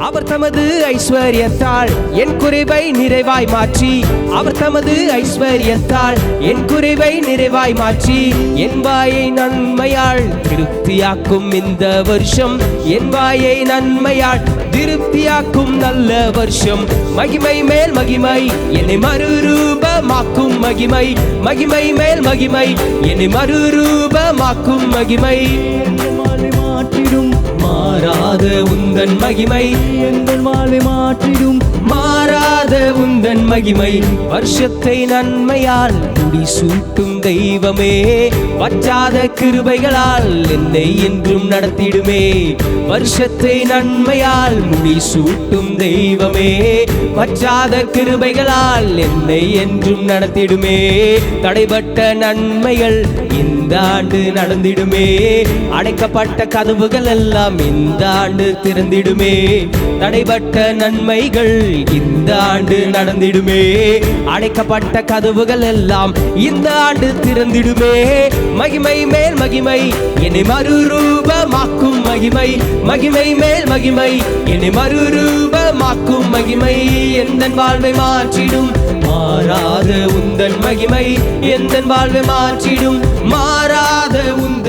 அவர் தமது ஐஸ்வர்யத்தால் என் குறைவை நிறைவாய் மாற்றி, அவர் தமது ஐஸ்வர்யத்தால் என் குறைவை நிறைவாய் மாற்றி, என் வாயை நன்மையால் திருப்தியாக்கும் இந்த வருஷம், என் வாயை நன்மையால் திருப்தியாக்கும் நல்ல வருஷம். மகிமை மேல் மகிமை என்னை மறுரூபமாக்கும் மகிமை, மகிமை மேல் மகிமை என்னை மறுரூபமாக்கும் மகிமை. மாற்றிடும் மாறாத உந்தன் மகிமை, எங்கள் வாழ்வை மாற்றிடும் மாறாத உந்தன் மகிமை. வருஷத்தை நன்மையால் முடிசூட்டும் தெய்வமே, வற்றாத கிருபைகளால் என்னை என்றும் நடத்திடுமே. வருஷத்தை நன்மையால் முடிசூட்டும் தெய்வமே, வற்றாத கிருபைகளால் என்னை என்றும் நடத்திடுமே. தடைப்பட்ட நன்மைகள் இந்த ஆண்டு நடந்திடுமே, அடைக்கப்பட்ட கதவுகள் எல்லாம் இந்த ஆண்டு திறந்திடுமே. தடைப்பட்ட நன்மைகள் இந்த ஆண்டு நடந்திடுமே, அடைக்கப்பட்ட கதவுகள் எல்லாம் இந்த ஆண்டு திறந்திடுமே. மகிமை மேல் மகிமை என்னை மறுரூபமாக்கும் மகிமை, மகிமை மேல் மகிமை என்னை மறுரூபமாக்கும் மகிமை. எந்தன் வாழ்வை மாற்றிடும் மாறாத உந்தன் மகிமை, எந்தன் வாழ்வை மாற்றிடும் மாறாத உந்தன்